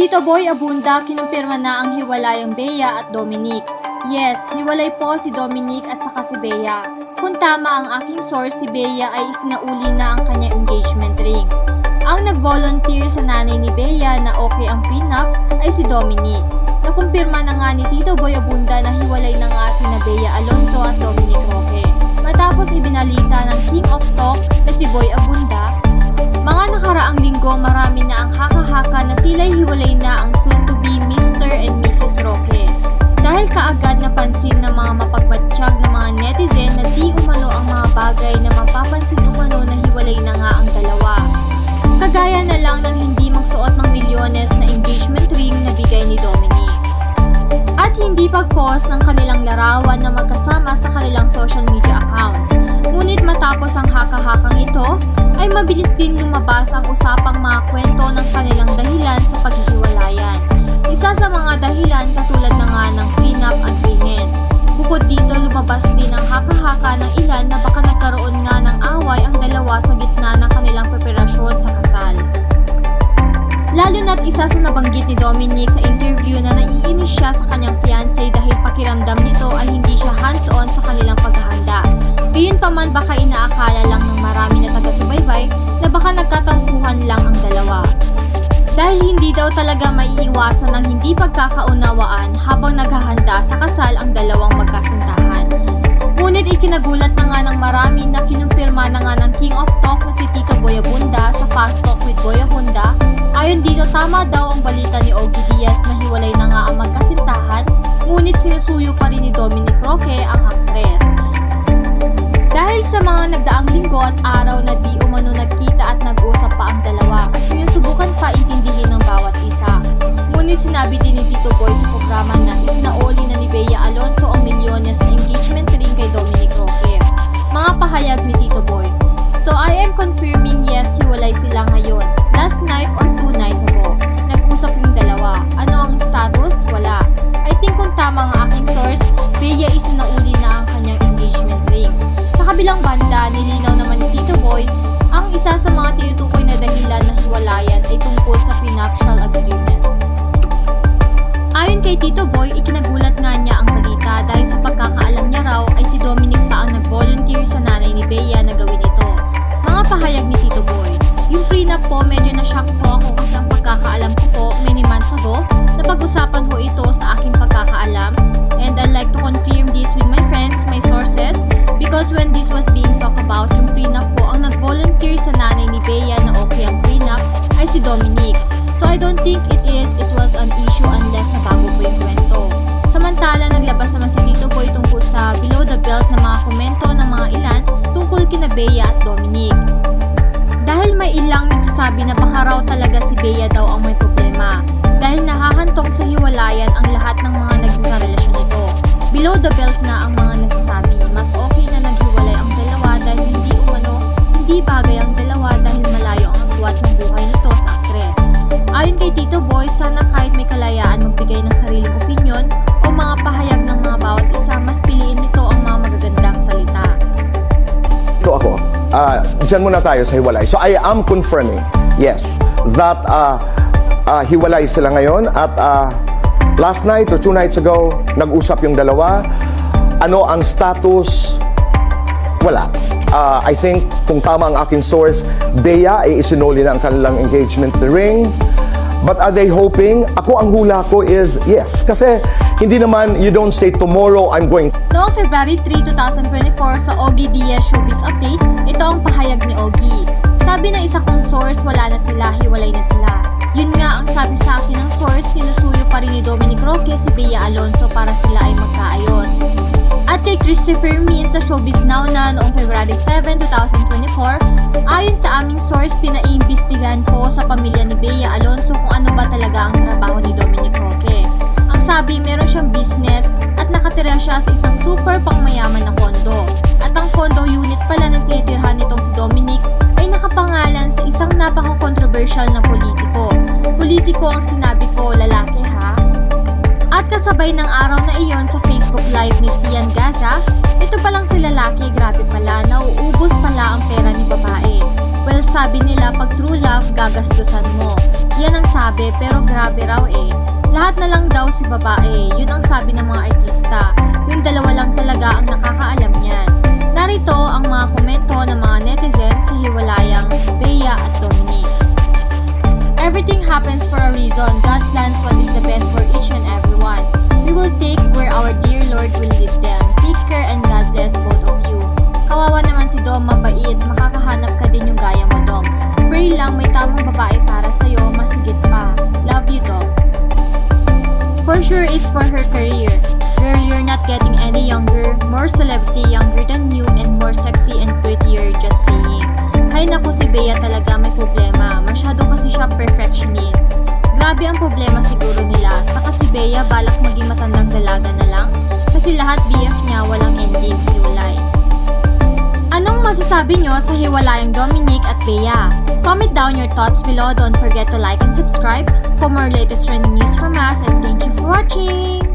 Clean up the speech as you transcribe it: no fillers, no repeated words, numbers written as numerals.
Tito Boy Abunda kinumpirma na ang hiwalayang Bea at Dominic. Yes, hiwalay po si Dominic at saka si Bea. Kung tama ang aking source, si Bea ay isinauli na ang kanyang engagement ring. Ang nag-volunteer sa nanay ni Bea na okay ang prenup ay si Dominic. Nakumpirma na nga ni Tito Boy Abunda na hiwalay na nga sina Bea Alonzo at Dominic Roque. Matapos ibinalita ng King of Talk na si Boy Abunda, mga nakaraang linggo marami na ang haka-haka na tila'y hiwalay na ang soon-to-be Mr. and Mrs. Roque. Dahil kaagad napansin ng mga mapagbatsyag na mga netizen na di umano ang mga bagay na mapapansin umano na hiwalay na nga ang dalawa. Kagaya na lang ng hindi magsuot ng milyones na engagement ring na bigay ni Dominic. At hindi pag-post ng kanilang larawan na magkasama sa kanilang social media accounts. Ngunit matapos ang haka-hakang ito, ay mabilis din lumabas ang usapang mga kwento ng kanilang dahilan sa paghihiwalayan. Isa sa mga dahilan katulad na nga ng prenup agreement. Bukod dito, lumabas din ang haka-haka ng ilan na baka nagkaroon nga ng away ang dalawa sa gitna ng kanilang preparasyon sa kasal. Lalo na't isa sa nabanggit ni Dominic sa interview na naiinis siya sa kanyang fiancé dahil pakiramdam nito ay hindi siya hands-on sa kanilang paghahanda. Gayunpaman baka inaakala lang ng marami na taga-subaybay na baka nagkatampuhan lang ang dalawa. Dahil hindi daw talaga maiiwasan ng hindi pagkakaunawaan habang naghahanda sa kasal ang dalawang magkasintahan. Ngunit ikinagulat na nga ng marami na kinumpirma na nga ng King of Talk na si Tito Boy Abunda sa Fast Talk with Boy Abunda. Ayon dito, tama daw ang balita ni Ogie Diaz na hiwalay na nga ang magkasintahan, ngunit sinusuyo pa rin ni Dominic Roque ang aktres. Dahil sa mga nagdaang linggo at araw na di umano nagkita at nag-usap pa ang dalawa at sinusubukan pa intindihin ng bawat isa. Ngunit sinabi din ni Tito Boy sa programa na isinauli na ni Bea Alonzo ang milyones na engagement ring kay Dominic Roque. Mga pahayag ni Tito Boy. So I am confirming yes, hiwalay sila ngayon. Last night or 2 nights ago, nag-usap yung dalawa. Ano ang status? Wala. I think kung tama ang aking source, Bea isinauli na ang kanyang engagement ring. Sa kabilang banda, nilinaw naman ni Tito Boy, ang isa sa mga tinutukoy na dahilan ng hiwalayan ay tungkol sa prenuptial agreement. Ayon kay Tito Boy, ikinagulat nga niya ang balita dahil sa pagkakaalam niya raw ay si Dominic pa ang nag-volunteer sa nanay ni Bea na gawin ito. Mga pahayag ni Tito Boy, yung prenup po medyo na-shock po ako kasi ang pagkakaalam ko po many months ago na pag-usapan ho ito sa aking pagkakaalam, and I'd like to confirm this with my friends, my sources, because when this was being talked about, yung prenup po, ang nag-volunteer sa nanay ni Bea na okay ang prenup ay si Dominic. So I don't think it was an issue unless nabago po yung kwento. Samantala, naglabas naman si Tito Boy tungkol sa below the belt na mga komento ng mga ilan tungkol kina Bea at Dominic. Dahil may ilang nagsasabi na baka raw talaga si Bea daw ang may problema dahil nahahantong sa hiwalayan ang lahat ng mga naging karelasyon nito. Below the belt na ang mga nagsasabi, mas okay na naghiwalay ang dalawa dahil hindi bagay ang dalawa dahil malayo ang agwat ng buhay nito sa aktres. Ayon kay Tito Boy, sana kahit may kalayaan magbigay ng sariling opinyon o mga pahayag ng mga bawat isa, mas piliin nito ang mga magagandang salita. Ito ako, dyan muna tayo sa hiwalay. So I am confirming, yes, that hiwalay sila ngayon at last night or 2 nights ago, nag-usap yung dalawa. Ano ang status? Wala. I think kung tama ang aking source, Bea ay isinuli na ang kanilang engagement ring. But are they hoping? Ako, ang hula ko is yes. Kasi hindi naman, you don't say tomorrow I'm going. Noong February 3, 2024 sa Ogie Diaz Showbiz Update, ito ang pahayag ni Ogie. Sabi ng isa kong source, wala na sila, hiwalay na sila. Yun nga ang sabi sa akin ng source, sinusuyo pa rin ni Dominic Roque si Bea Alonzo para sila ay magkaayos. At kay Christopher Min sa Showbiz Now na noong February 7, 2024, ayon sa aming source, pinaimbestigahan ko sa pamilya ni Bea Alonzo kung ano ba talaga ang trabaho ni Dominic Roque. Ang sabi, meron siyang business at nakatira siya sa isang super pangmayaman na kondo. At ang kondo unit pala ng tinitirhan nitong si Dominic ay nakapangalan sa isang napaka-controversial na politiko. Politiko ang sinabi ko, lalaki ha? At kasabay ng araw na iyon sa Facebook Live ni Sian Gaza, ito palang si lalaki, grabe pala, nauubos pala ang pera ni babae. Well, Well, sabi nila pag true love, gagastusan mo. Yan ang sabi, pero grabe raw eh. Lahat na lang daw si babae, yun ang sabi ng mga artista. Yung dalawa lang talaga ang nakakaalam niyan. Narito ang mga komento ng mga netizens sa hiwalayang Bea at Dominic. Everything happens for a reason. God plans what is the best for each and everyone. We will take where our dear Lord will lead them. Take care and God bless both of you. Kawawa naman si Dom, mabait, makakahanap ka din yung gaya mo, Dom. Pray lang may tamang babae para sa'yo, masigit pa. Love you, Dom. For sure is for her career. Girl, you're not getting any younger, more celebrity younger than you, and more sexy and prettier, just saying. Hay naku, si Bea talaga may problema. Masyado kasi siya perfectionist. Grabe ang problema siguro nila. Saka si Bea balak maging matandang dalaga na lang. Kasi lahat BF niya walang ending, hiwalay. Anong masasabi nyo sa hiwalayang Dominic at Bea? Comment down your thoughts below. Don't forget to like and subscribe for more latest trending news from us. And thank you for watching!